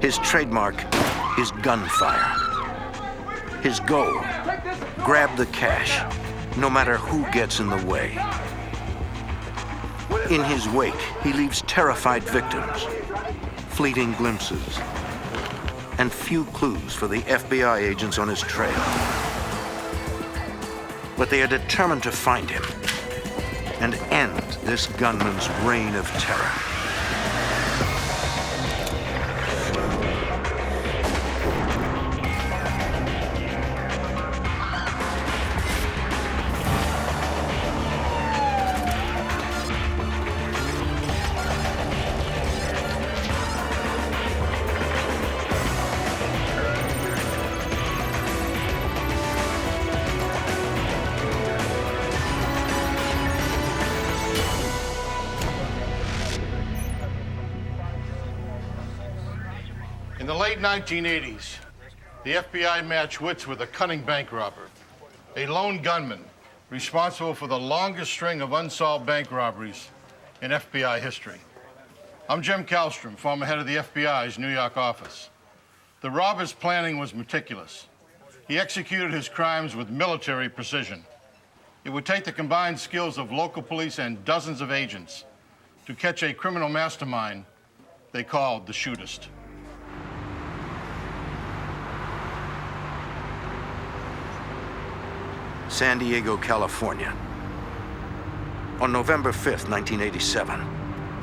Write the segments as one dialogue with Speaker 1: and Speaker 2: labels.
Speaker 1: His trademark is gunfire. His goal, grab the cash, no matter who gets in the way. In his wake, he leaves terrified victims, fleeting glimpses, and few clues for the FBI agents on his trail. But they are determined to find him and end this gunman's reign of terror.
Speaker 2: In the late 1980s, the FBI matched wits with a cunning bank robber, a lone gunman responsible for the longest string of unsolved bank robberies in FBI history. I'm Jim Kallstrom, former head of the FBI's New York office. The robber's planning was meticulous. He executed his crimes with military precision. It would take the combined skills of local police and dozens of agents to catch a criminal mastermind they called the Shootist.
Speaker 1: San Diego, California. On November 5th, 1987,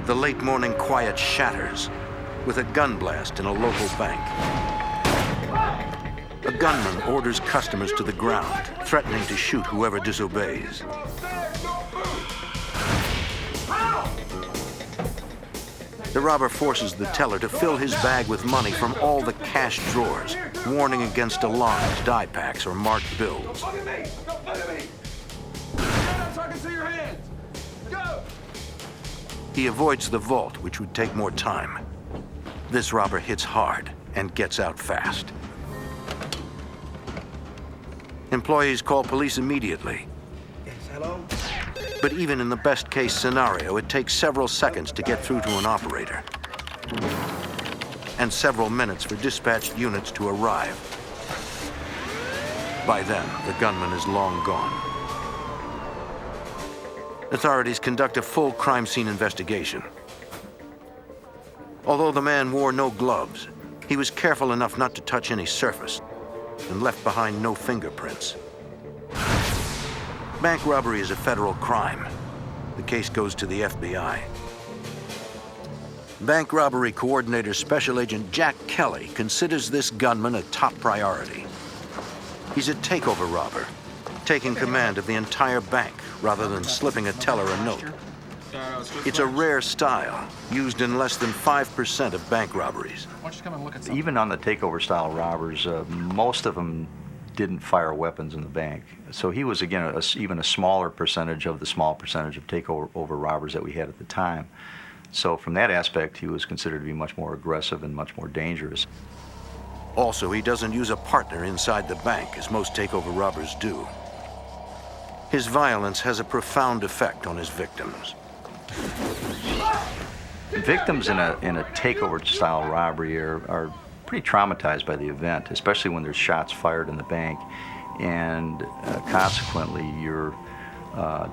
Speaker 1: the late morning quiet shatters with a gun blast in a local bank. A gunman orders customers to the ground, threatening to shoot whoever disobeys. The robber forces the teller to fill his bag with money from all the cash drawers, warning against alarms, die packs, or marked bills.
Speaker 3: Look at me! Don't look at me! Stand up so I can see your hands! Go!
Speaker 1: He avoids the vault, which would take more time. This robber hits hard and gets out fast. Employees call police immediately.
Speaker 4: Yes, hello?
Speaker 1: But even in the best-case scenario, it takes several seconds to get through to an operator, and several minutes for dispatched units to arrive. By then, the gunman is long gone. Authorities conduct a full crime scene investigation. Although the man wore no gloves, he was careful enough not to touch any surface and left behind no fingerprints. Bank robbery is a federal crime. The case goes to the FBI. Bank robbery coordinator Special Agent Jack Kelly considers this gunman a top priority. He's a takeover robber, taking command of the entire bank rather than slipping a teller a note. It's a rare style, used in less than 5% of bank robberies.
Speaker 5: Even on the takeover style robbers, most of them didn't fire weapons in the bank. So he was, again, even a smaller percentage of the small percentage of takeover robbers that we had at the time. So from that aspect, he was considered to be much more aggressive and much more dangerous.
Speaker 1: Also, he doesn't use a partner inside the bank, as most takeover robbers do. His violence has a profound effect on his victims.
Speaker 5: Victims in a takeover-style robbery are pretty traumatized by the event, especially when there's shots fired in the bank, and consequently your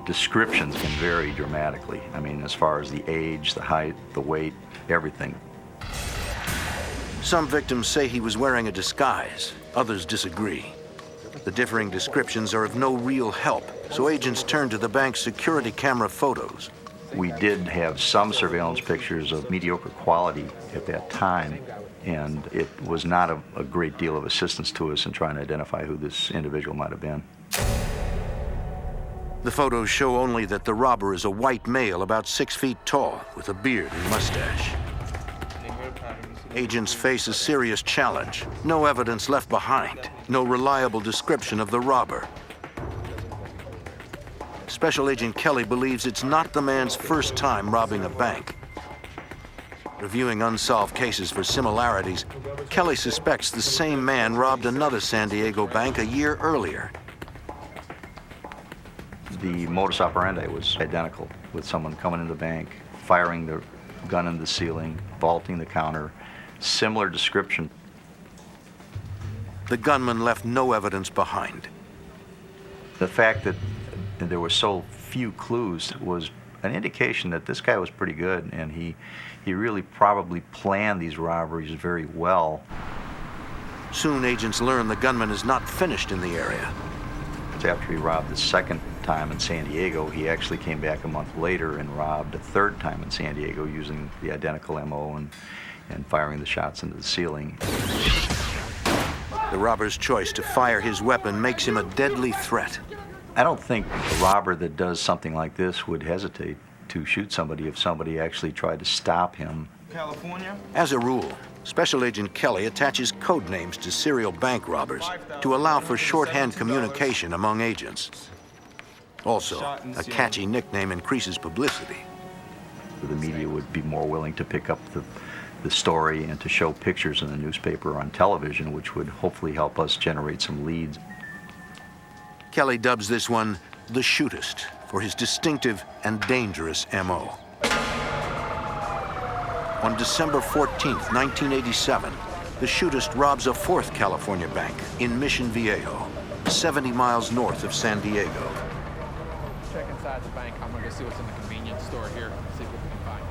Speaker 5: descriptions can vary dramatically. I mean, as far as the age, the height, the weight, everything.
Speaker 1: Some victims say he was wearing a disguise. Others disagree. The differing descriptions are of no real help, so agents turn to the bank's security camera photos.
Speaker 5: We did have some surveillance pictures of mediocre quality at that time, and it was not a great deal of assistance to us in trying to identify who this individual might have been.
Speaker 1: The photos show only that the robber is a white male about 6 feet tall with a beard and mustache. Agents face a serious challenge. No evidence left behind. No reliable description of the robber. Special Agent Kelly believes it's not the man's first time robbing a bank. Reviewing unsolved cases for similarities, Kelly suspects the same man robbed another San Diego bank a year earlier.
Speaker 5: The modus operandi was identical, with someone coming in the bank, firing the gun in the ceiling, vaulting the counter, similar description.
Speaker 1: The gunman left no evidence behind.
Speaker 5: The fact that there were so few clues was an indication that this guy was pretty good, and he really probably planned these robberies very well.
Speaker 1: Soon agents learn the gunman is not finished in the area.
Speaker 5: After he robbed the second time in San Diego, he actually came back a month later and robbed a third time in San Diego using the identical MO and firing the shots into the ceiling.
Speaker 1: The robber's choice to fire his weapon makes him a deadly threat.
Speaker 5: I don't think a robber that does something like this would hesitate to shoot somebody if somebody actually tried to stop him.
Speaker 3: California?
Speaker 1: As a rule, Special Agent Kelly attaches code names to serial bank robbers to allow for shorthand communication among agents. Also, a catchy nickname increases publicity.
Speaker 5: The media would be more willing to pick up the story and to show pictures in the newspaper or on television, which would hopefully help us generate some leads.
Speaker 1: Kelly dubs this one the Shootist for his distinctive and dangerous MO. On December 14th, 1987, the Shootist robs a fourth California bank in Mission Viejo, 70 miles north of San Diego.
Speaker 4: Check inside the bank. I'm gonna go see what's in the convenience store here, see what we can find.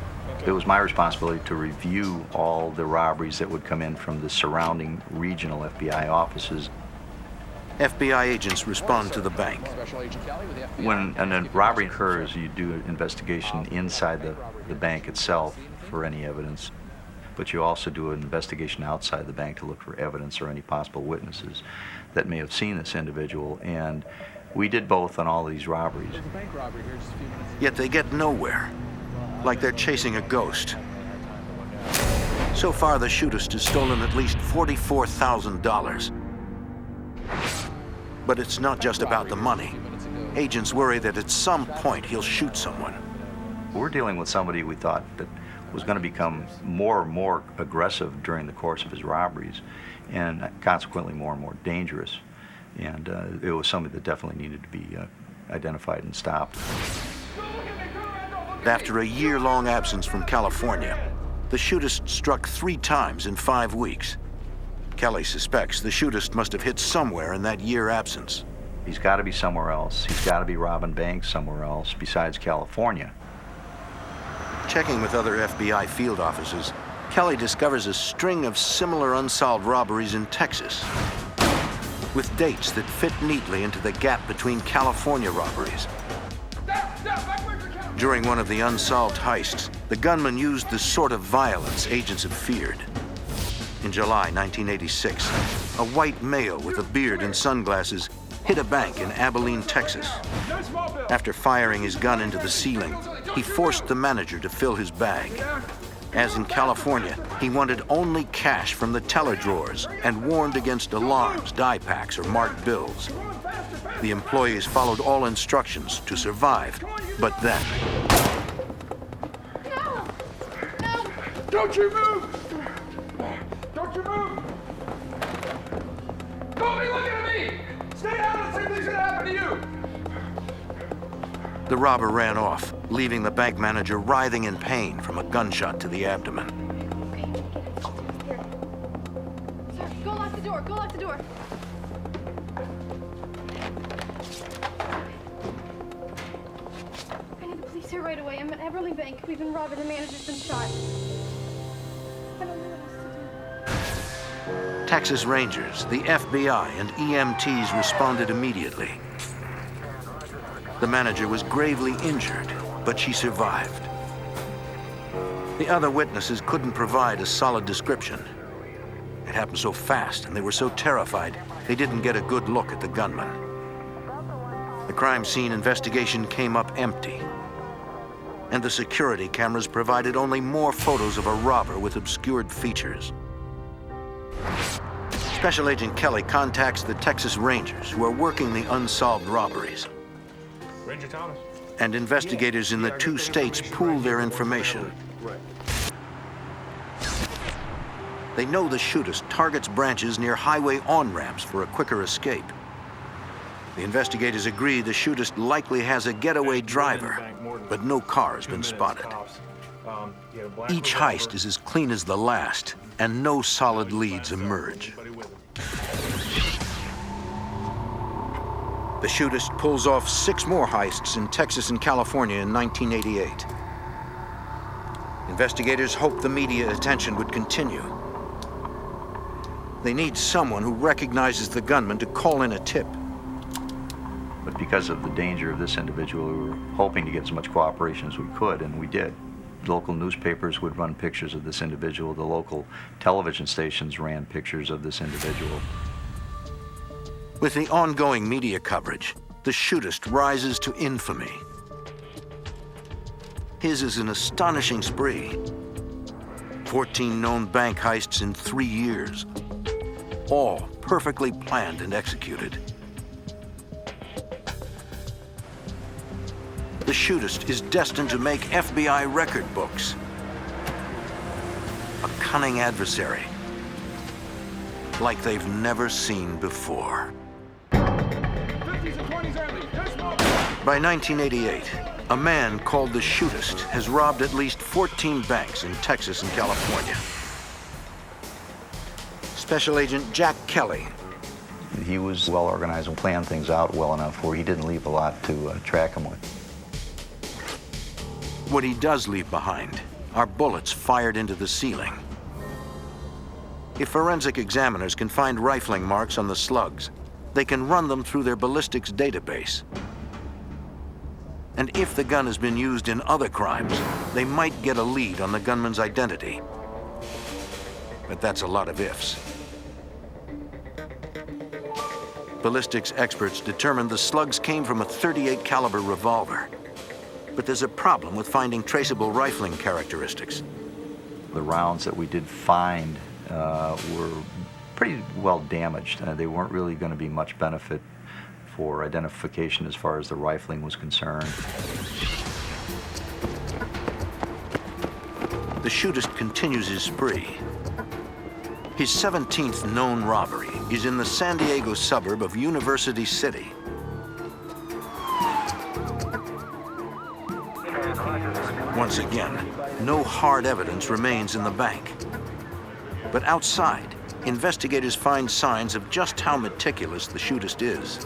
Speaker 5: It was my responsibility to review all the robberies that would come in from the surrounding regional FBI offices.
Speaker 1: FBI agents respond to the bank.
Speaker 4: Special Agent Kelly with the FBI.
Speaker 5: When a robbery occurs, you do an investigation inside the bank itself for any evidence, but you also do an investigation outside the bank to look for evidence or any possible witnesses that may have seen this individual, and we did both on all of these robberies.
Speaker 4: There's a bank robbery here just a few minutes ago.
Speaker 1: Yet they get nowhere, like they're chasing a ghost. So far, the Shootist has stolen at least $44,000. But it's not just about the money. Agents worry that at some point he'll shoot someone.
Speaker 5: We're dealing with somebody we thought that was going to become more and more aggressive during the course of his robberies, and consequently more and more dangerous. And it was somebody that definitely needed to be identified and stopped.
Speaker 1: After a year-long absence from California, the Shootist struck 3 times in 5 weeks. Kelly suspects the Shootist must have hit somewhere in that year absence.
Speaker 5: He's got to be somewhere else. He's got to be robbing banks somewhere else besides California.
Speaker 1: Checking with other FBI field offices, Kelly discovers a string of similar unsolved robberies in Texas, with dates that fit neatly into the gap between California robberies. During one of the unsolved heists, the gunman used the sort of violence agents have feared. In July 1986, a white male with a beard and sunglasses hit a bank in Abilene, Texas. After firing his gun into the ceiling, he forced the manager to fill his bag. As in California, he wanted only cash from the teller drawers and warned against alarms, die packs, or marked bills. The employees followed all instructions to survive, but then...
Speaker 3: No! No! Don't you move! Don't you move! Don't be looking at me! Stay down and same thing's gonna happen to you!
Speaker 1: The robber ran off, leaving the bank manager writhing in pain from a gunshot to the abdomen.
Speaker 6: Here. Sir, go lock the door. Go lock the door. I need the police here right away. I'm at Everly Bank. We've been robbed and the manager's been shot. I don't know what else to do.
Speaker 1: Texas Rangers, the FBI, and EMTs responded immediately. The manager was gravely injured, but she survived. The other witnesses couldn't provide a solid description. It happened so fast, and they were so terrified, they didn't get a good look at the gunman. The crime scene investigation came up empty, and the security cameras provided only more photos of a robber with obscured features. Special Agent Kelly contacts the Texas Rangers, who are working the unsolved robberies.
Speaker 3: Ranger Thomas.
Speaker 1: And investigators in the 2 states pool their information. They know the Shootist targets branches near highway on-ramps for a quicker escape. The investigators agree the Shootist likely has a getaway driver, but no car has been spotted. Each heist is as clean as the last, and no solid leads emerge. The Shootist pulls off 6 more heists in Texas and California in 1988. Investigators hoped the media attention would continue. They need someone who recognizes the gunman to call in a tip.
Speaker 5: But because of the danger of this individual, we were hoping to get as much cooperation as we could, and we did. Local newspapers would run pictures of this individual. The local television stations ran pictures of this individual.
Speaker 1: With the ongoing media coverage, the Shootist rises to infamy. His is an astonishing spree. 14 known bank heists in 3 years, all perfectly planned and executed. The Shootist is destined to make FBI record books. A cunning adversary, like they've never seen before.
Speaker 3: 50s and 20s early. Just move.
Speaker 1: By 1988, a man called the Shootist has robbed at least 14 banks in Texas and California. Special Agent Jack Kelly.
Speaker 5: He was well organized and planned things out well enough where he didn't leave a lot to track him with.
Speaker 1: What he does leave behind are bullets fired into the ceiling. If forensic examiners can find rifling marks on the slugs, they can run them through their ballistics database. And if the gun has been used in other crimes, they might get a lead on the gunman's identity. But that's a lot of ifs. Ballistics experts determined the slugs came from a .38 caliber revolver. But there's a problem with finding traceable rifling characteristics.
Speaker 5: The rounds that we did find were pretty well damaged. They weren't really going to be much benefit for identification as far as the rifling was concerned.
Speaker 1: The Shootist continues his spree. His 17th known robbery is in the San Diego suburb of University City. Once again, no hard evidence remains in the bank. But outside, investigators find signs of just how meticulous the Shootist is.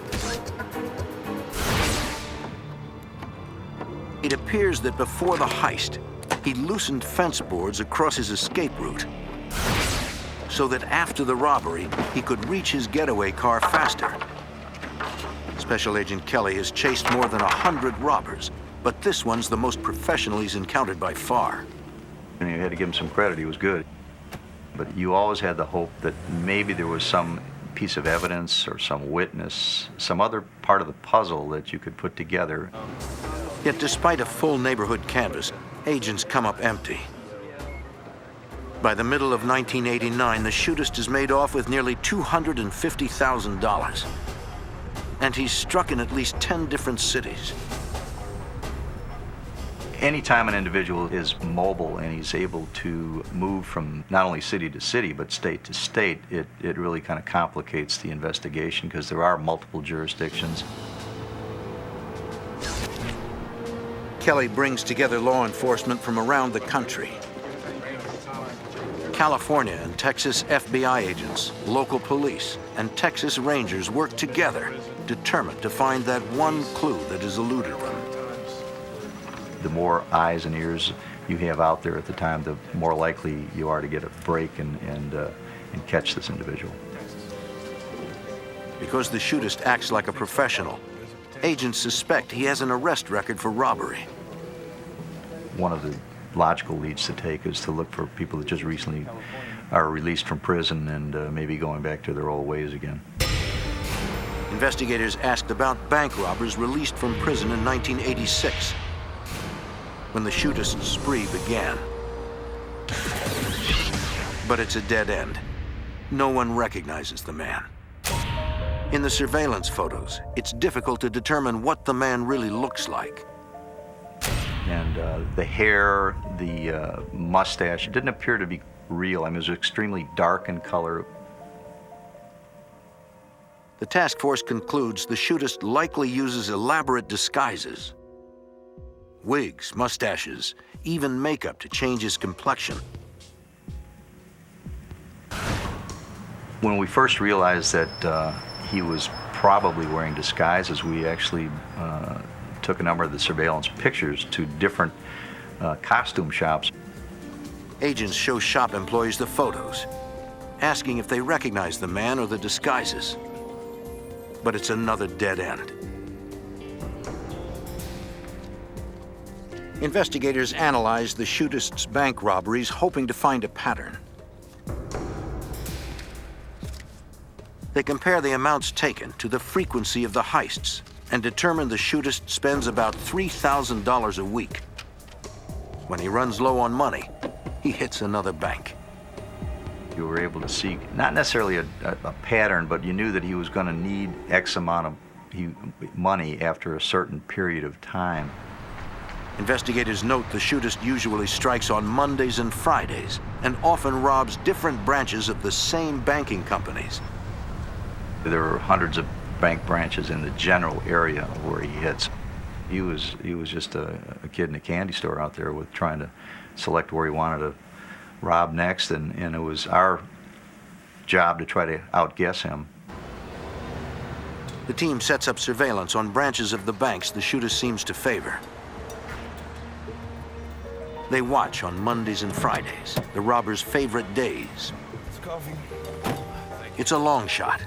Speaker 1: It appears that before the heist, he loosened fence boards across his escape route so that after the robbery, he could reach his getaway car faster. Special Agent Kelly has chased more than 100 robbers, but this one's the most professional he's encountered by far.
Speaker 5: And you had to give him some credit, he was good. But you always had the hope that maybe there was some piece of evidence or some witness, some other part of the puzzle that you could put together.
Speaker 1: Yet despite a full neighborhood canvass, agents come up empty. By the middle of 1989, the Shootist is made off with nearly $250,000. And he's struck in at least 10 different cities.
Speaker 5: Anytime an individual is mobile and he's able to move from not only city to city, but state to state, it really kind of complicates the investigation because there are multiple jurisdictions.
Speaker 1: Kelly brings together law enforcement from around the country. California and Texas FBI agents, local police, and Texas Rangers work together, determined to find that one clue that has eluded them.
Speaker 5: The more eyes and ears you have out there at the time, the more likely you are to get a break and catch this individual.
Speaker 1: Because the Shootist acts like a professional, agents suspect he has an arrest record for robbery.
Speaker 5: One of the logical leads to take is to look for people that just recently are released from prison and maybe going back to their old ways again.
Speaker 1: Investigators asked about bank robbers released from prison in 1986, when the Shootist spree began. But it's a dead end. No one recognizes the man. In the surveillance photos, it's difficult to determine what the man really looks like.
Speaker 5: And the hair, the mustache, it didn't appear to be real. I mean, it was extremely dark in color.
Speaker 1: The task force concludes the Shootist likely uses elaborate disguises. wigs, mustaches, even makeup to change his complexion.
Speaker 5: When we first realized that he was probably wearing disguises, we actually took a number of the surveillance pictures to different costume shops.
Speaker 1: Agents show shop employees the photos, asking if they recognize the man or the disguises. But it's another dead end. Investigators analyzed the Shootist's bank robberies, hoping to find a pattern. They compare the amounts taken to the frequency of the heists and determine the Shootist spends about $3,000 a week. When he runs low on money, he hits another bank.
Speaker 5: You were able to see, not necessarily a pattern, but you knew that he was going to need X amount of money after a certain period of time.
Speaker 1: Investigators note the Shootist usually strikes on Mondays and Fridays and often robs different branches of the same banking companies.
Speaker 5: There were hundreds of bank branches in the general area where he hits. He was just a kid in a candy store out there with trying to select where he wanted to rob next, and it was our job to try to outguess him.
Speaker 1: The team sets up surveillance on branches of the banks the Shootist seems to favor. They watch on Mondays and Fridays, the robber's favorite days. It's a long shot.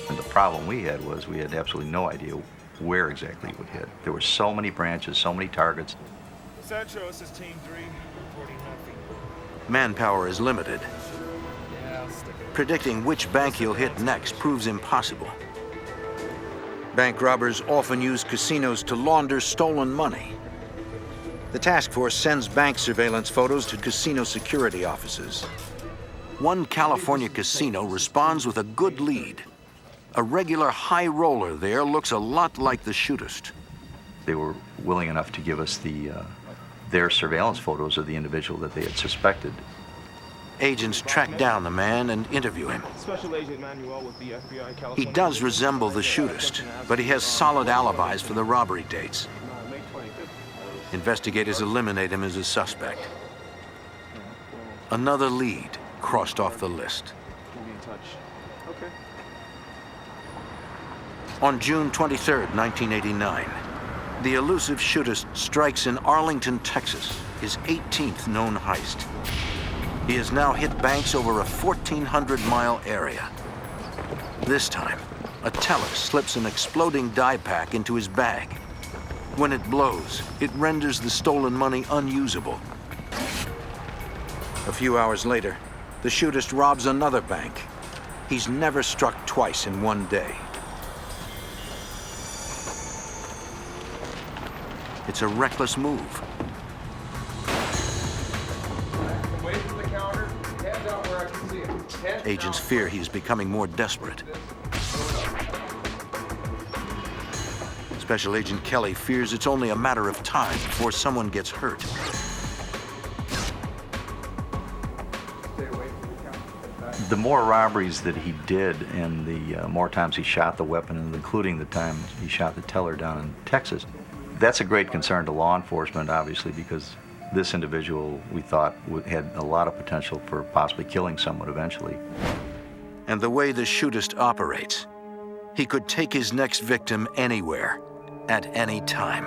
Speaker 5: And the problem we had was we had absolutely no idea where exactly it would hit. There were so many branches, so many targets.
Speaker 7: Central, this is Team 3, reporting nothing.
Speaker 1: Manpower is limited. Predicting which bank he'll hit next proves impossible. Bank robbers often use casinos to launder stolen money. The task force sends bank surveillance photos to casino security offices. One California casino responds with a good lead. A regular high roller there looks a lot like the Shootist.
Speaker 5: They were willing enough to give us their surveillance photos of the individual that they had suspected.
Speaker 1: Agents track down the man and interview him.
Speaker 7: Special Agent Manuel with the FBI California.
Speaker 1: He does resemble the Shootist, but he has solid alibis for the robbery dates.
Speaker 7: May 25th.
Speaker 1: Investigators eliminate him as a suspect. Another lead crossed off the list.
Speaker 7: We'll be in touch. Okay.
Speaker 1: On June 23, 1989, the elusive Shootist strikes in Arlington, Texas, his 18th known heist. He has now hit banks over a 1,400-mile area. This time, a teller slips an exploding dye pack into his bag. When it blows, it renders the stolen money unusable. A few hours later, the Shootist robs another bank. He's never struck twice in one day. It's a reckless move.
Speaker 3: Away from the counter, hands out where I can see it. Hands
Speaker 1: Agents
Speaker 3: down.
Speaker 1: fear he's becoming more desperate. Special Agent Kelly fears it's only a matter of time before someone gets hurt.
Speaker 3: Stay away from the counter.
Speaker 5: The more robberies that he did and the more times he shot the weapon, and including the time he shot the teller down in Texas, that's a great concern to law enforcement, obviously, because this individual, we thought, had a lot of potential for possibly killing someone eventually.
Speaker 1: And the way the Shootist operates, he could take his next victim anywhere, at any time.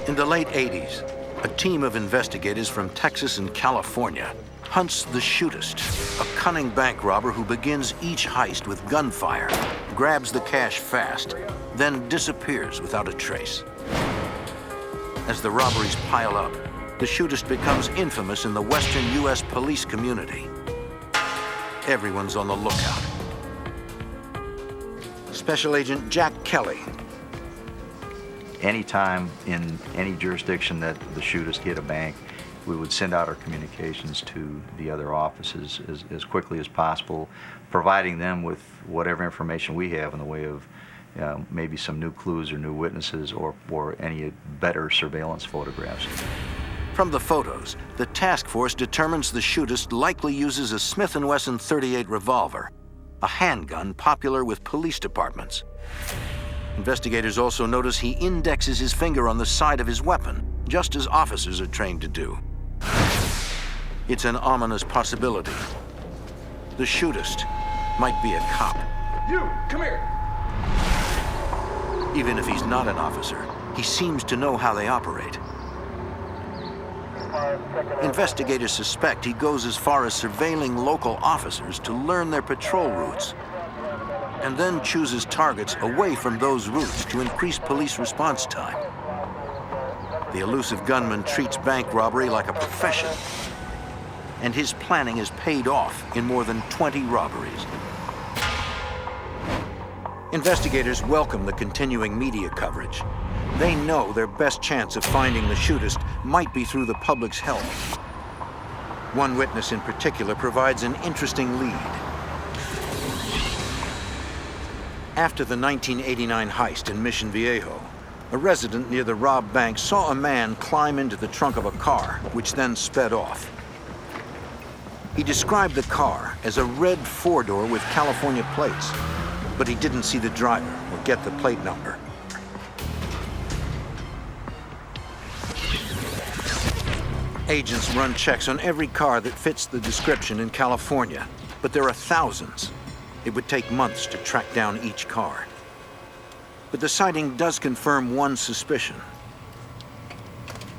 Speaker 1: In the late 80s, a team of investigators from Texas and California hunts the Shootist, a cunning bank robber who begins each heist with gunfire, grabs the cash fast, then disappears without a trace. As the robberies pile up, the Shootist becomes infamous in the Western U.S. police community. Everyone's on the lookout. Special Agent Jack Kelly.
Speaker 5: Anytime in any jurisdiction that the Shootist hit a bank, we would send out our communications to the other offices as quickly as possible, providing them with whatever information we have in the way of maybe some new clues or new witnesses or any better surveillance photographs.
Speaker 1: From the photos, the task force determines the Shootist likely uses a Smith & Wesson .38 revolver. a handgun popular with police departments. Investigators also notice he indexes his finger on the side of his weapon, just as officers are trained to do. It's an ominous possibility. The shootist might be a cop.
Speaker 3: You, come here.
Speaker 1: Even if he's not an officer, he seems to know how they operate. Investigators suspect he goes as far as surveilling local officers to learn their patrol routes, and then chooses targets away from those routes to increase police response time. The elusive gunman treats bank robbery like a profession, and his planning has paid off in more than 20 robberies. Investigators welcome the continuing media coverage. They know their best chance of finding the shootist might be through the public's help. One witness in particular provides an interesting lead. After the 1989 heist in Mission Viejo, a resident near the robbed bank saw a man climb into the trunk of a car, which then sped off. He described the car as a red four-door with California plates, but he didn't see the driver or get the plate number. Agents run checks on every car that fits the description in California, but there are thousands. It would take months to track down each car. But the sighting does confirm one suspicion.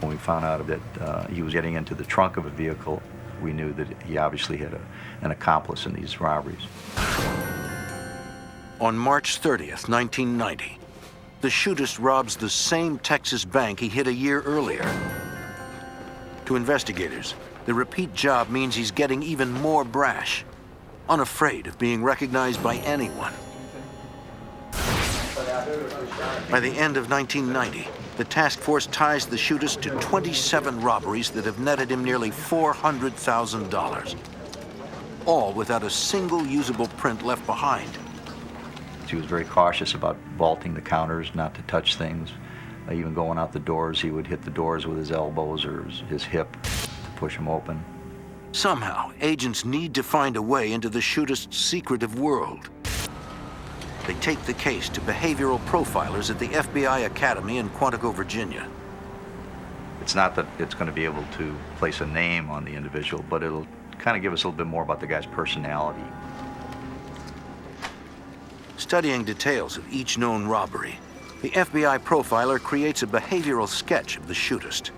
Speaker 5: When we found out that he was getting into the trunk of a vehicle, we knew that he obviously had an accomplice in these robberies.
Speaker 1: On March 30th, 1990, the shootist robs the same Texas bank he hit a year earlier. To investigators, the repeat job means he's getting even more brash, unafraid of being recognized by anyone. By the end of 1990, the task force ties the shootist to 27 robberies that have netted him nearly $400,000, all without a single usable print left behind.
Speaker 5: He was very cautious about vaulting the counters, not to touch things. Even going out the doors, he would hit the doors with his elbows or his hip to push them open.
Speaker 1: Somehow, agents need to find a way into the shootist's secretive world. They take the case to behavioral profilers at the FBI Academy in Quantico, Virginia.
Speaker 5: It's not that it's going to be able to place a name on the individual, but it'll kind of give us a little bit more about the guy's personality.
Speaker 1: Studying details of each known robbery, the FBI profiler creates a behavioral sketch of the shootist.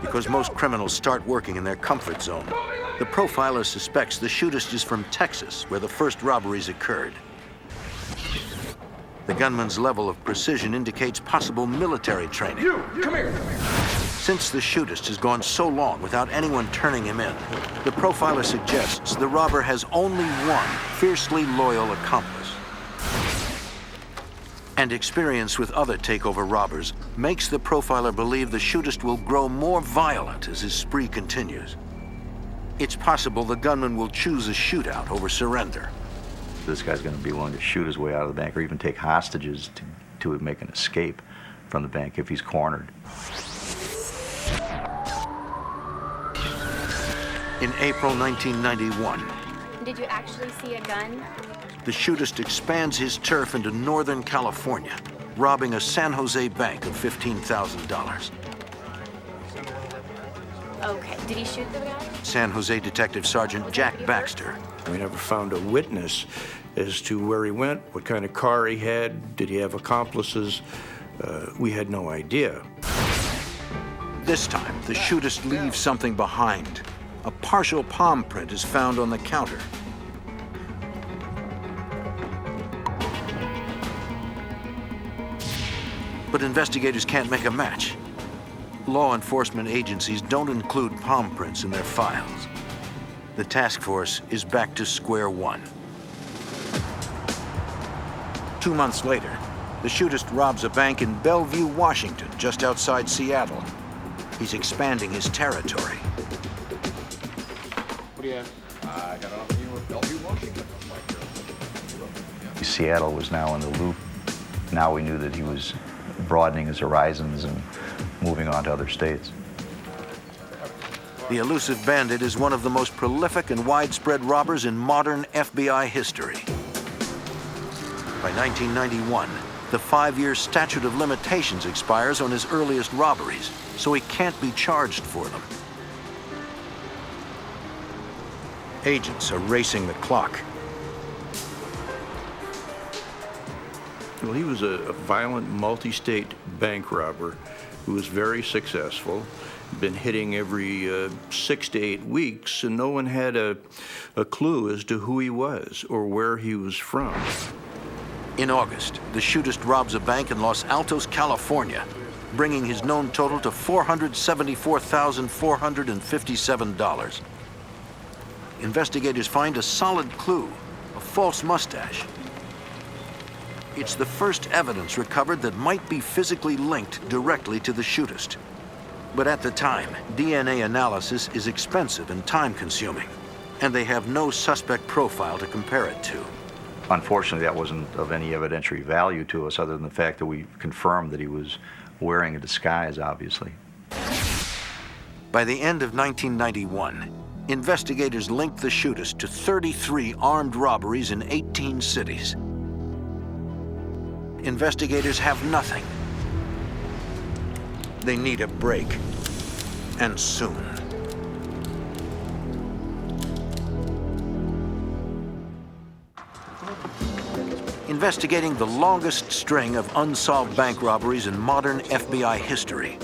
Speaker 1: Because most criminals start working in their comfort zone, the profiler suspects the shootist is from Texas, where the first robberies occurred. The gunman's level of precision indicates possible military training.
Speaker 3: You, come here.
Speaker 1: Since the shootist has gone so long without anyone turning him in, the profiler suggests the robber has only one fiercely loyal accomplice. And experience with other takeover robbers makes the profiler believe the shootist will grow more violent as his spree continues. It's possible the gunman will choose a shootout over surrender.
Speaker 5: This guy's going to be willing to shoot his way out of the bank or even take hostages to make an escape from the bank if he's cornered.
Speaker 1: In April 1991,
Speaker 8: Did you actually see a gun?
Speaker 1: the shootist expands his turf into Northern California, robbing a San Jose bank of $15,000.
Speaker 8: Okay. Did he shoot the guy?
Speaker 1: San Jose Detective Sergeant Jack Baxter
Speaker 9: We never found a witness as to where he went, what kind of car he had, did he have accomplices. We had no idea.
Speaker 1: This time, the shootist leaves something behind. A partial palm print is found on the counter. But investigators can't make a match. Law enforcement agencies don't include palm prints in their files. The task force is back to square one. 2 months later, the shootist robs a bank in Bellevue, Washington, just outside Seattle. He's expanding his territory.
Speaker 4: What do you have? I got off you with Bellevue, Washington.
Speaker 5: Seattle was now in the loop. Now we knew that he was broadening his horizons and moving on to other states.
Speaker 1: The elusive bandit is one of the most prolific and widespread robbers in modern FBI history. By 1991, the 5-year statute of limitations expires on his earliest robberies, so he can't be charged for them. Agents are racing the clock.
Speaker 9: Well, he was a violent multi-state bank robber who was very successful, been hitting every 6 to 8 weeks, and no one had a clue as to who he was or where he was from.
Speaker 1: In August, the Shootist robs a bank in Los Altos, California, bringing his known total to $474,457. Investigators find a solid clue, a false mustache. It's the first evidence recovered that might be physically linked directly to the Shootist. But at the time, DNA analysis is expensive and time-consuming, and they have no suspect profile to compare it to.
Speaker 5: Unfortunately, that wasn't of any evidentiary value to us other than the fact that we confirmed that he was wearing a disguise, obviously.
Speaker 1: By the end of 1991, investigators linked the Shootist to 33 armed robberies in 18 cities. Investigators have nothing. They need a break, and soon. Investigating the longest string of unsolved bank robberies in modern FBI history,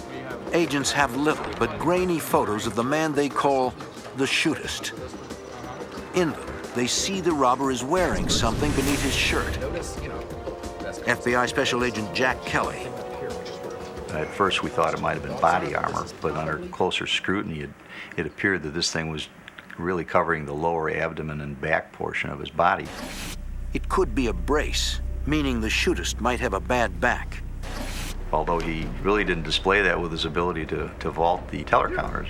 Speaker 1: agents have little but grainy photos of the man they call the Shootist. In them, they see the robber is wearing something beneath his shirt. FBI Special Agent Jack Kelly.
Speaker 5: At first, we thought it might have been body armor, but under closer scrutiny, it appeared that this thing was really covering the lower abdomen and back portion of his body.
Speaker 1: It could be a brace, meaning the Shootist might have a bad back.
Speaker 5: Although he really didn't display that with his ability to vault the teller counters.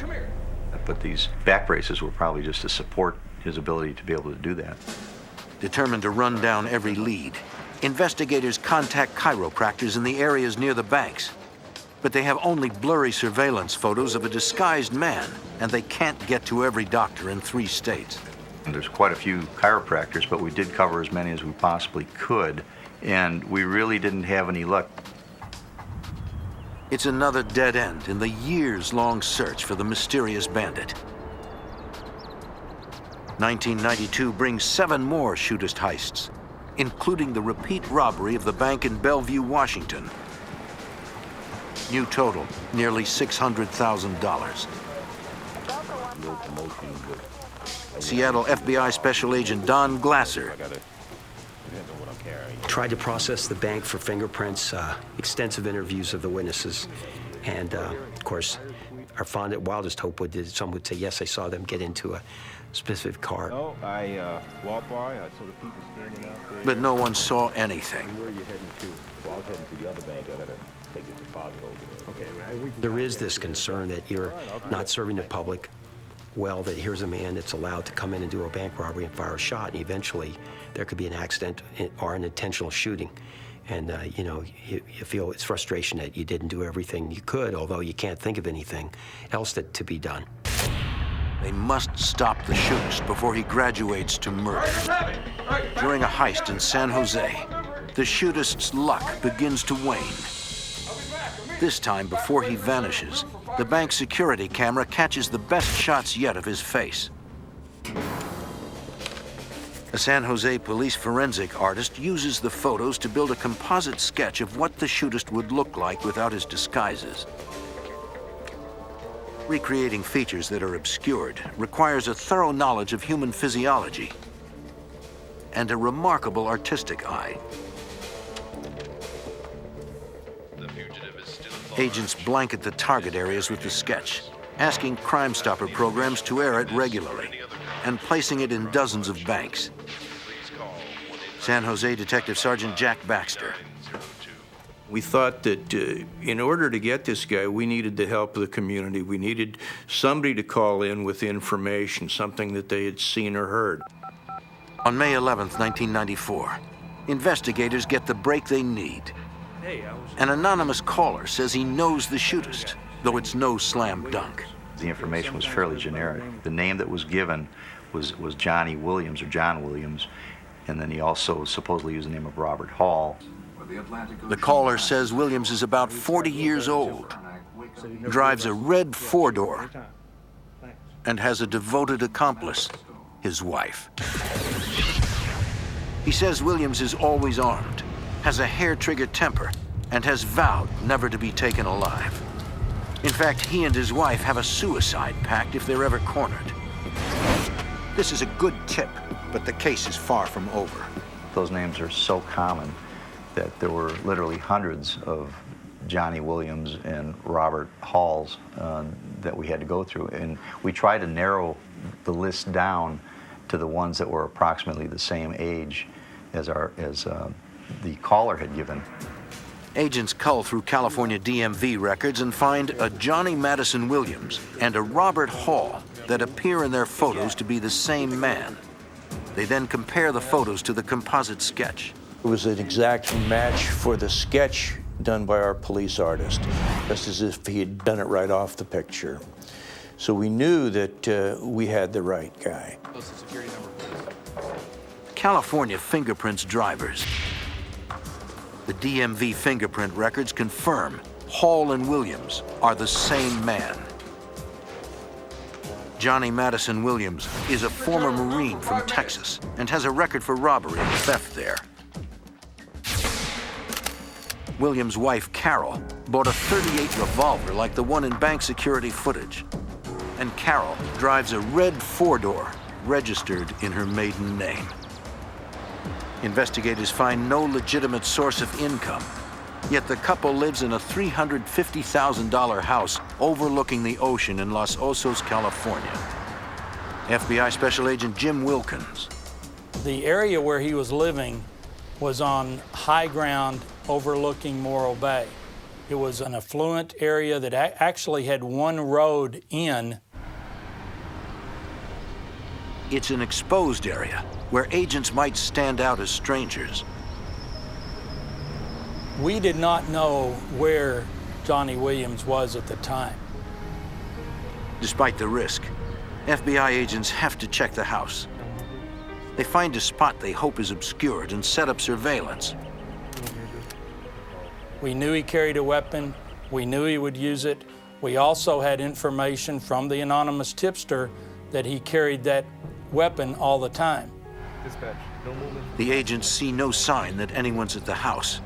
Speaker 5: But these back braces were probably just to support his ability to be able to do that.
Speaker 1: Determined to run down every lead, investigators contact chiropractors in the areas near the banks. But they have only blurry surveillance photos of a disguised man, and they can't get to every doctor in 3 states.
Speaker 5: And there's quite a few chiropractors, but we did cover as many as we possibly could, and we really didn't have any luck.
Speaker 1: It's another dead end in the years-long search for the mysterious bandit. 1992 brings 7 more Shootist heists, including the repeat robbery of the bank in Bellevue, Washington. New total, nearly $600,000. Seattle FBI Special Agent Don Glasser.
Speaker 10: Tried to process the bank for fingerprints, extensive interviews of the witnesses, and of course, our wildest hope would that someone would say, yes, I saw them get into a specific car.
Speaker 11: No, I walked by, I saw the people standing out there.
Speaker 1: But no one saw anything.
Speaker 11: Where are you heading to? Well, I was heading to the other bank. I gotta take your deposit over there. Okay.
Speaker 10: There is this concern that you're not serving the public well, that here's a man that's allowed to come in and do a bank robbery and fire a shot, and eventually there could be an accident or an intentional shooting. And, you know, you feel it's frustration that you didn't do everything you could, although you can't think of anything else to be done.
Speaker 1: They must stop the Shootist before he graduates to murder. During a heist in San Jose, the Shootist's luck begins to wane. This time, before he vanishes, the bank security camera catches the best shots yet of his face. A San Jose police forensic artist uses the photos to build a composite sketch of what the Shootist would look like without his disguises. Recreating features that are obscured requires a thorough knowledge of human physiology and a remarkable artistic eye. Agents blanket the target areas with the sketch, asking Crime Stopper programs to air it regularly, and placing it in dozens of banks. San Jose Detective Sergeant Jack Baxter.
Speaker 9: We thought that in order to get this guy, we needed the help of the community. We needed somebody to call in with information, something that they had seen or heard.
Speaker 1: On May 11th, 1994, investigators get the break they need. An anonymous caller says he knows the Shootist, though it's no slam dunk.
Speaker 5: the information was fairly generic. The name that was given was Johnny Williams, or John Williams, and then he also supposedly used the name of Robert Hall.
Speaker 1: The caller says Williams is about 40 years old, drives a red four-door, and has a devoted accomplice, his wife. He says Williams is always armed, has a hair-trigger temper, and has vowed never to be taken alive. In fact, he and his wife have a suicide pact if they're ever cornered. This is a good tip, but the case is far from over.
Speaker 5: Those names are so common that there were literally hundreds of Johnny Williams and Robert Halls that we had to go through. And we tried to narrow the list down to the ones that were approximately the same age as the caller had given.
Speaker 1: Agents cull through California DMV records and find a Johnny Madison Williams and a Robert Hall that appear in their photos to be the same man. They then compare the photos to the composite sketch.
Speaker 9: It was an exact match for the sketch done by our police artist, just as if he had done it right off the picture. So we knew that we had the right guy.
Speaker 1: California fingerprints drivers. The DMV fingerprint records confirm Hall and Williams are the same man. Johnny Madison Williams is a former Marine from Texas and has a record for robbery and theft there. Williams' wife, Carol, bought a .38 revolver like the one in bank security footage. And Carol drives a red four-door registered in her maiden name. Investigators find no legitimate source of income, yet the couple lives in a $350,000 house overlooking the ocean in Los Osos, California. FBI Special Agent Jim Wilkins.
Speaker 12: The area where he was living was on high ground overlooking Morro Bay. It was an affluent area that actually had one road in.
Speaker 1: It's an exposed area where agents might stand out as strangers.
Speaker 12: We did not know where Johnny Williams was at the time.
Speaker 1: Despite the risk, FBI agents have to check the house. They find a spot they hope is obscured and set up surveillance.
Speaker 12: We knew he carried a weapon. We knew he would use it. We also had information from the anonymous tipster that he carried that weapon all the time.
Speaker 1: The agents see no sign that anyone's at the house.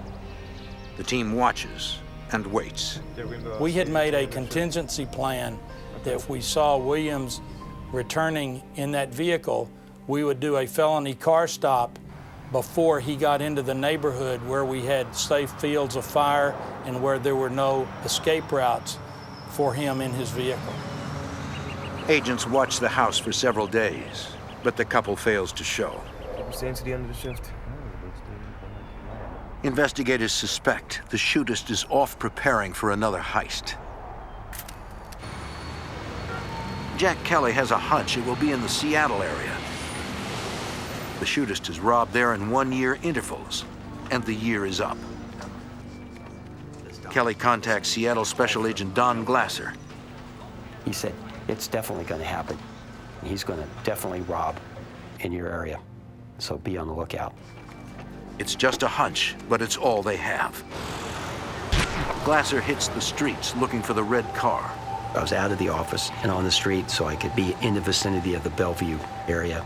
Speaker 1: The team watches and waits.
Speaker 12: We had made a contingency plan that if we saw Williams returning in that vehicle, we would do a felony car stop before he got into the neighborhood where we had safe fields of fire and where there were no escape routes for him in his vehicle.
Speaker 1: Agents watch the house for several days, but the couple fails to show.
Speaker 11: Staying to the end of the shift.
Speaker 1: Investigators suspect the Shootist is off preparing for another heist. Jack Kelly has a hunch it will be in the Seattle area. The Shootist is robbed there in one-year intervals, and the year is up. Kelly contacts Seattle Special Agent Don Glasser.
Speaker 10: He said, it's definitely going to happen. He's going to definitely rob in your area, so be on the lookout.
Speaker 1: It's just a hunch, but it's all they have. Glasser hits the streets looking for the red car.
Speaker 10: I was out of the office and on the street so I could be in the vicinity of the Bellevue area.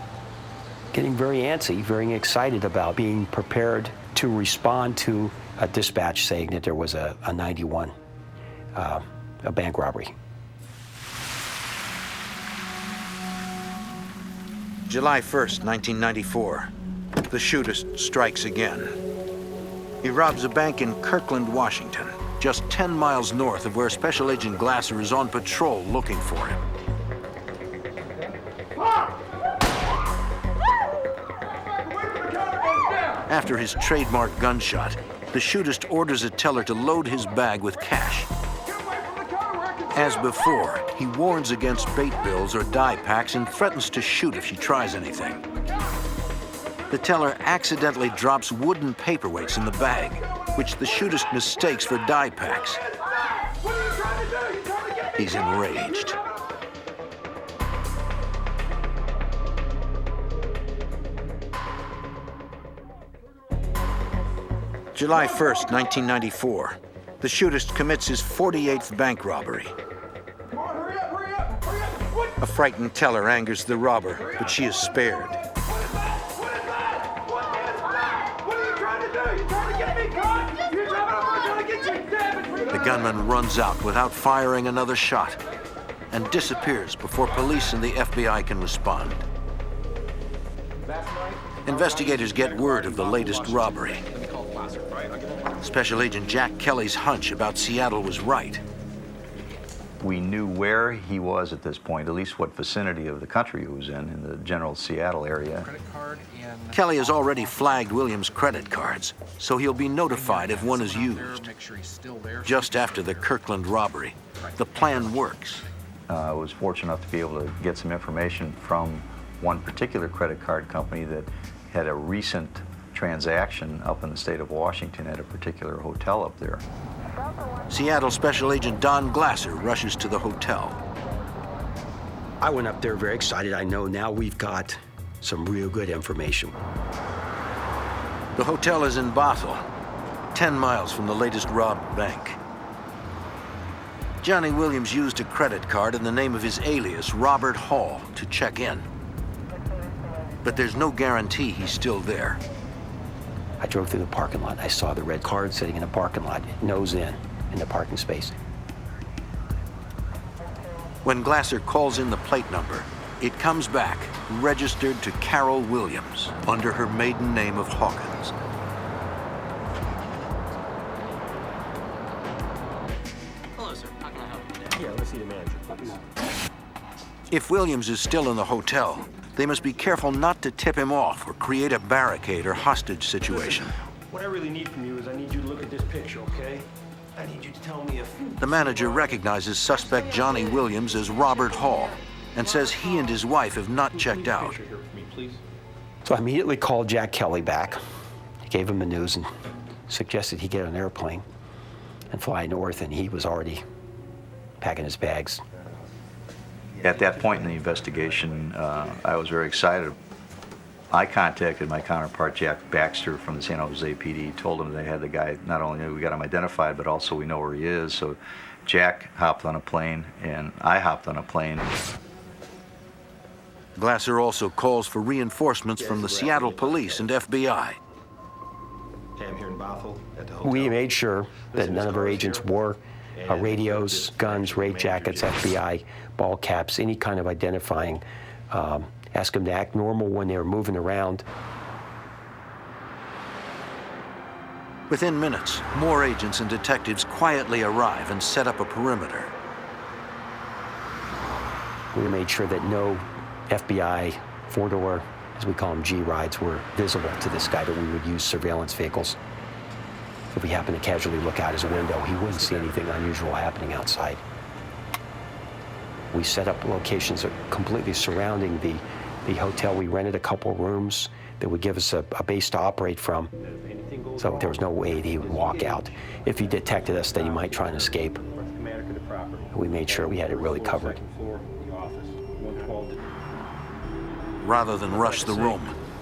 Speaker 10: Getting very antsy, very excited about being prepared to respond to a dispatch saying that there was a 91, a bank robbery.
Speaker 1: July 1st, 1994. The Shootist strikes again. He robs a bank in Kirkland, Washington, just 10 miles north of where Special Agent Glasser is on patrol looking for him. After his trademark gunshot, the Shootist orders a teller to load his bag with cash. As before, he warns against bait bills or die packs and threatens to shoot if she tries anything. The teller accidentally drops wooden paperweights in the bag, which the Shootist mistakes for die packs. He's enraged. July 1st, 1994. The Shootist commits his 48th bank robbery.
Speaker 3: Come on, hurry up, hurry up, hurry up! What?
Speaker 1: A frightened teller angers the robber, but she is spared.
Speaker 3: What is that? What is that? What is that? What are you trying to do? You trying to get me caught? You're trying to get you, damn it!
Speaker 1: The gunman runs out without firing another shot and disappears before police and the FBI can respond. Investigators get word of the latest robbery. Special Agent Jack Kelly's hunch about Seattle was right.
Speaker 5: We knew where he was at this point, at least what vicinity of the country he was in the general Seattle area.
Speaker 1: Kelly has already flagged Williams' credit cards, so he'll be notified if one is used. Just after the Kirkland robbery, the plan works.
Speaker 5: I was fortunate enough to be able to get some information from one particular credit card company that had a recent transaction up in the state of Washington at a particular hotel up there.
Speaker 1: Seattle Special Agent Don Glasser rushes to the hotel.
Speaker 10: I went up there very excited. I know now we've got some real good information.
Speaker 1: The hotel is in Bothell, 10 miles from the latest robbed bank. Johnny Williams used a credit card in the name of his alias, Robert Hall, to check in. But there's no guarantee he's still there.
Speaker 10: I drove through the parking lot. I saw the red card sitting in the parking lot, nose in the parking space.
Speaker 1: When Glasser calls in the plate number, it comes back registered to Carol Williams under her maiden name of Hawkins.
Speaker 13: Hello, sir. How can I help you today?
Speaker 11: Yeah, let's see the manager, please.
Speaker 1: If Williams is still in the hotel, they must be careful not to tip him off or create a barricade or hostage situation.
Speaker 11: Listen, what I really need from you is I need you to look at this picture, okay? I need you to tell me if...
Speaker 1: The manager recognizes suspect Johnny Williams as Robert Hall and says he and his wife have not checked out.
Speaker 10: So I immediately called Jack Kelly back, gave him the news, and suggested he get on an airplane and fly north, and he was already packing his bags.
Speaker 5: At that point in the investigation, I was very excited. I contacted my counterpart, Jack Baxter, from the San Jose PD, told him they had the guy, not only we got him identified, but also we know where he is. So Jack hopped on a plane, and I hopped on a plane.
Speaker 1: Glasser also calls for reinforcements from the Seattle police and FBI.
Speaker 11: I'm here in Bothell at the hotel.
Speaker 10: We made sure that none of our agents wore radios, guns, raid jackets, FBI, ball caps, any kind of identifying. Ask them to act normal when they were moving around.
Speaker 1: Within minutes, more agents and detectives quietly arrive and set up a perimeter.
Speaker 10: We made sure that no FBI four-door, as we call them, G-rides, were visible to this guy, but we would use surveillance vehicles. If we happened to casually look out his window, he wouldn't see anything unusual happening outside. We set up locations completely surrounding the hotel. We rented a couple rooms that would give us a base to operate from. So there was no way that he would walk out. If he detected us, then he might try and escape. We made sure we had it really covered.
Speaker 1: Rather than rush the room,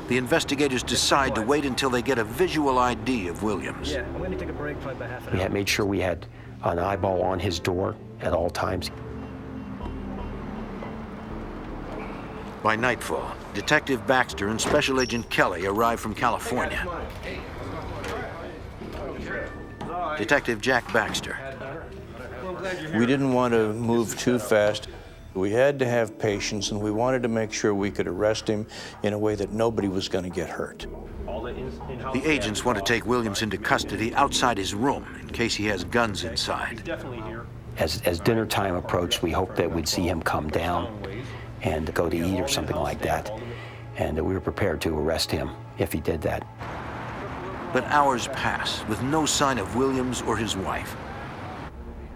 Speaker 1: the investigators decide to wait until they get a visual ID of Williams.
Speaker 11: Yeah, I'm going to take a break probably about half an hour.
Speaker 10: We had made sure we had an eyeball on his door at all times.
Speaker 1: By nightfall, Detective Baxter and Special Agent Kelly arrive from California. Detective Jack Baxter.
Speaker 9: We didn't want to move too fast. We had to have patience, and we wanted to make sure we could arrest him in a way that nobody was going to get hurt.
Speaker 1: The agents want to take Williams into custody outside his room in case he has guns inside.
Speaker 10: As dinner time approached, we hoped that we'd see him come down and go to eat or something like that, and we were prepared to arrest him if he did that.
Speaker 1: But hours pass with no sign of Williams or his wife.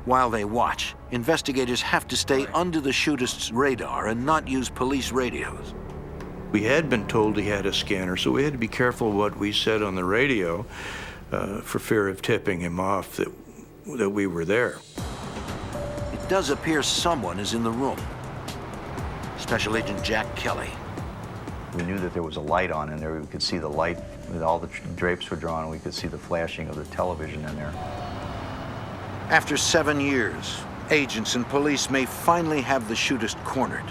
Speaker 1: While they watch, investigators have to stay under the Shootist's radar and not use police radios.
Speaker 9: We had been told he had a scanner, so we had to be careful what we said on the radio for fear of tipping him off that we were there.
Speaker 1: It does appear someone is in the room. Special Agent Jack Kelly.
Speaker 5: We knew that there was a light on in there. We could see the light All the drapes were drawn, and we could see the flashing of the television in there.
Speaker 1: After 7 years, agents and police may finally have the shootist cornered.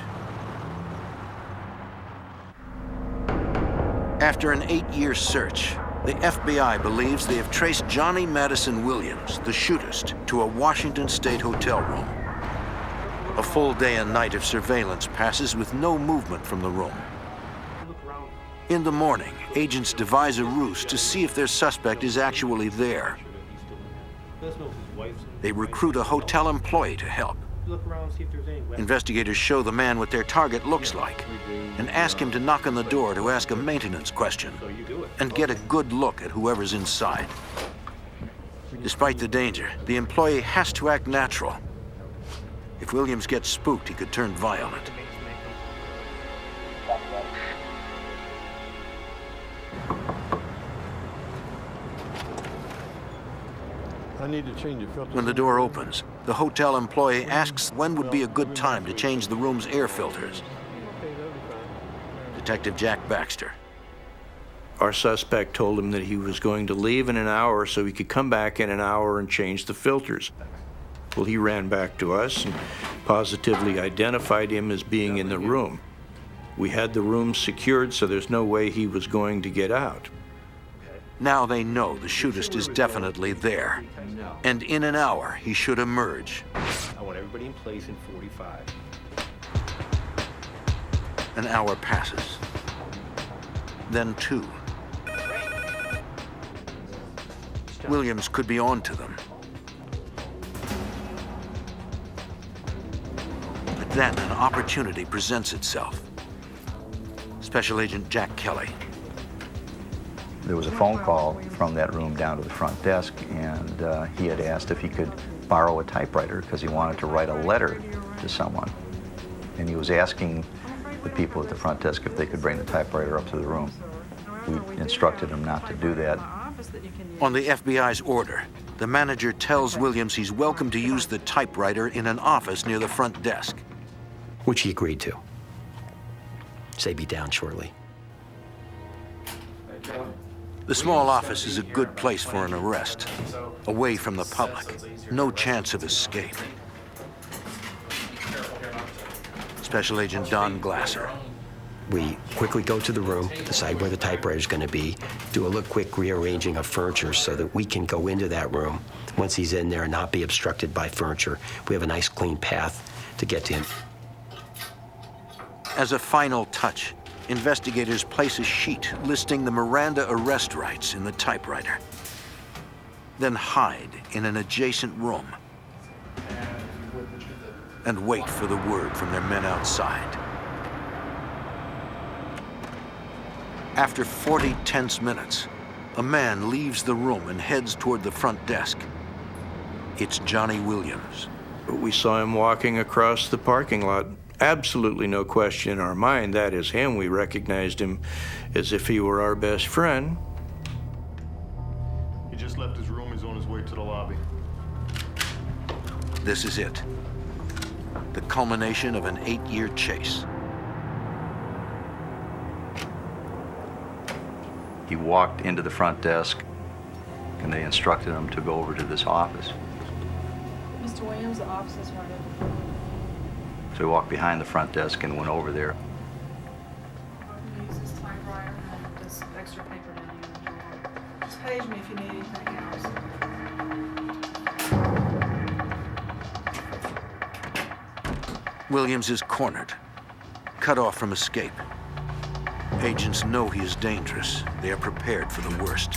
Speaker 1: After an 8-year search, the FBI believes they have traced Johnny Madison Williams, the shootist, to a Washington State hotel room. A full day and night of surveillance passes with no movement from the room. In the morning, agents devise a ruse to see if their suspect is actually there. They recruit a hotel employee to help. Investigators show the man what their target looks like and ask him to knock on the door to ask a maintenance question and get a good look at whoever's inside. Despite the danger, the employee has to act natural. If Williams gets spooked, he could turn violent.
Speaker 2: I need to change the filter.
Speaker 1: When the door opens, the hotel employee asks when would be a good time to change the room's air filters. Detective Jack Baxter.
Speaker 9: Our suspect told him that he was going to leave in an hour so he could come back in an hour and change the filters. Well, he ran back to us and positively identified him as being in the room. We had the room secured, so there's no way he was going to get out.
Speaker 1: Now they know the shootist is definitely there. And in an hour, he should emerge.
Speaker 11: I want everybody in place in 45.
Speaker 1: An hour passes. Then 2. Williams could be on to them. But then an opportunity presents itself. Special Agent Jack Kelly.
Speaker 5: There was a phone call from that room down to the front desk, and he had asked if he could borrow a typewriter because he wanted to write a letter to someone. And he was asking the people at the front desk if they could bring the typewriter up to the room. We instructed him not to do that.
Speaker 1: On the FBI's order, the manager tells Williams he's welcome to use the typewriter in an office near the front desk.
Speaker 10: Which he agreed to. Say be down shortly.
Speaker 1: The small office is a good place for an arrest, away from the public, no chance of escape. Special Agent Don Glasser.
Speaker 10: We quickly go to the room, decide where the typewriter's going to be, do a little quick rearranging of furniture so that we can go into that room once he's in there and not be obstructed by furniture. We have a nice clean path to get to him.
Speaker 1: As a final touch, investigators place a sheet listing the Miranda arrest rights in the typewriter, then hide in an adjacent room and wait for the word from their men outside. After 40 tense minutes, a man leaves the room and heads toward the front desk. It's Johnny Williams.
Speaker 9: We saw him walking across the parking lot. Absolutely no question in our mind that is him. We recognized him as if he were our best friend.
Speaker 2: He just left his room. He's on his way to the lobby.
Speaker 1: This is it. The culmination of an 8-year chase.
Speaker 5: He walked into the front desk, and they instructed him to go over to this office.
Speaker 14: Mr. Williams, the office is right over.
Speaker 5: So he walked behind the front desk and went over there.
Speaker 14: Use this typewriter and this extra paper down here in the drawer. Just page me if you need anything else.
Speaker 1: Williams is cornered, cut off from escape. Agents know he is dangerous. They are prepared for the worst.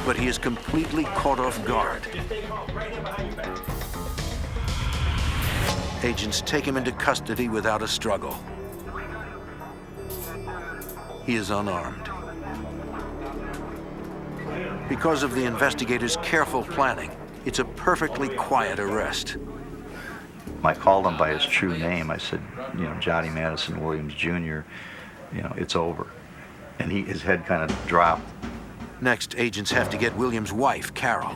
Speaker 1: But he is completely caught off guard. Agents take him into custody without a struggle. He is unarmed. Because of the investigators' careful planning, it's a perfectly quiet arrest.
Speaker 5: I called him by his true name. I said, Johnny Madison Williams Jr., it's over. And his head kind of dropped.
Speaker 1: Next, agents have to get Williams' wife, Carol.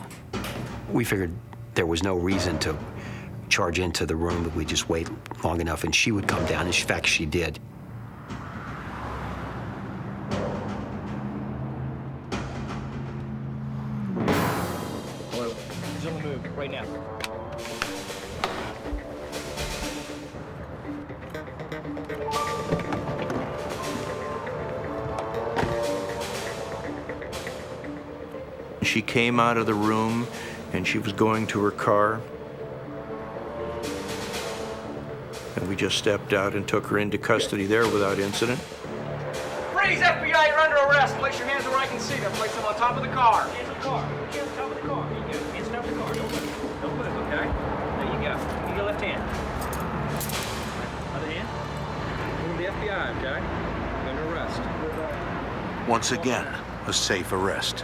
Speaker 10: We figured there was no reason to charge into the room, but we'd just wait long enough, and she would come down. In fact, she did.
Speaker 13: Hello. He's on the move right now.
Speaker 9: She came out of the room, and she was going to her car. And we just stepped out and took her into custody there without incident.
Speaker 13: Freeze, FBI, you're under arrest. Place your hands where I can see them. Place them on top of the car. Hands on the car. Hands on top of the car. There you go. Hands on top of the car. Don't move. Don't move, okay? There you go. Give me your left hand. Other hand. Move the FBI, okay? You're under arrest.
Speaker 1: Once again, a safe arrest.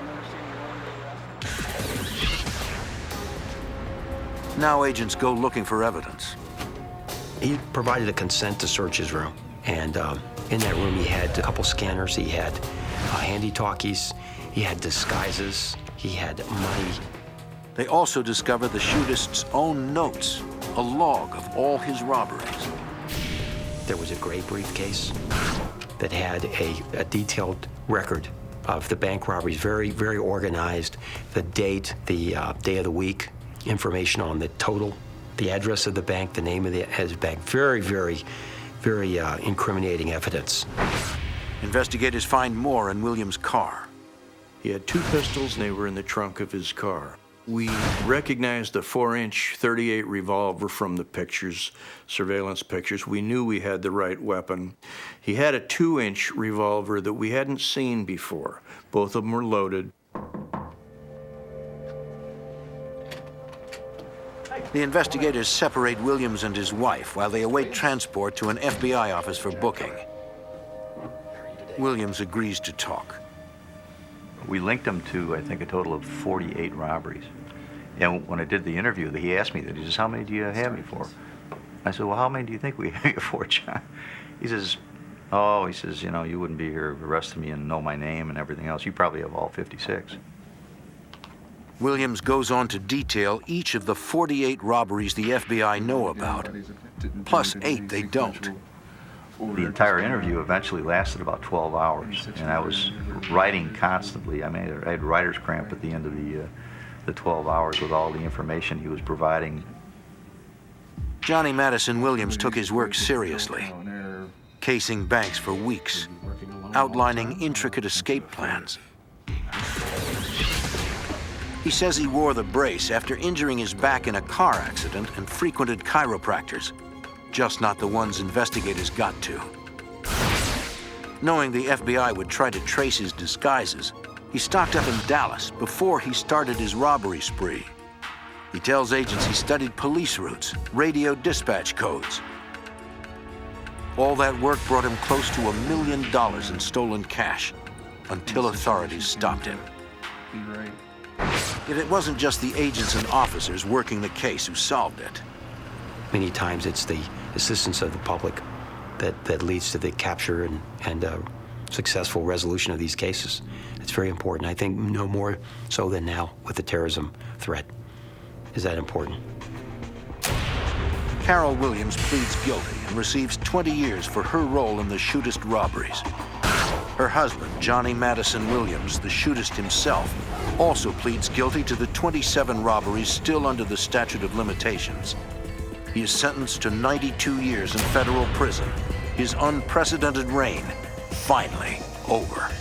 Speaker 1: Now agents go looking for evidence.
Speaker 10: He provided a consent to search his room, and in that room he had a couple scanners, he had handy-talkies, he had disguises, he had money.
Speaker 1: They also discover the shootist's own notes, a log of all his robberies.
Speaker 10: There was a gray briefcase that had a detailed record of the bank robberies, very, very organized, the date, the day of the week, information on the total, the address of the bank, the name of the bank. Very, very, very incriminating evidence.
Speaker 1: Investigators find more in Williams' car.
Speaker 9: He had 2 pistols, and they were in the trunk of his car. We recognized the 4-inch .38 revolver from the pictures, surveillance pictures. We knew we had the right weapon. He had a 2-inch revolver that we hadn't seen before. Both of them were loaded.
Speaker 1: The investigators separate Williams and his wife while they await transport to an FBI office for booking. Williams agrees to talk.
Speaker 5: We linked him to, I think, a total of 48 robberies. And when I did the interview, he asked me that. He says, "How many do you have me for?" I said, "Well, how many do you think we have you for, John?" He says, "Oh," he says, "you know, you wouldn't be here arresting me and know my name and everything else. You probably have all 56.
Speaker 1: Williams goes on to detail each of the 48 robberies the FBI know about, plus 8 they don't.
Speaker 5: The entire interview eventually lasted about 12 hours, and I was writing constantly. I mean, I had writer's cramp at the end of the 12 hours with all the information he was providing.
Speaker 1: Johnny Madison Williams took his work seriously, casing banks for weeks, outlining intricate escape plans. He says he wore the brace after injuring his back in a car accident and frequented chiropractors, just not the ones investigators got to. Knowing the FBI would try to trace his disguises, he stocked up in Dallas before he started his robbery spree. He tells agents he studied police routes, radio dispatch codes. All that work brought him close to $1 million in stolen cash, until authorities stopped him. Yet it wasn't just the agents and officers working the case who solved it.
Speaker 10: Many times it's the assistance of the public that leads to the capture and successful resolution of these cases. It's very important. I think no more so than now with the terrorism threat. Is that important?
Speaker 1: Carol Williams pleads guilty and receives 20 years for her role in the Shootist robberies. Her husband, Johnny Madison Williams, the Shootist himself, also pleads guilty to the 27 robberies still under the statute of limitations. He is sentenced to 92 years in federal prison. His unprecedented reign finally over.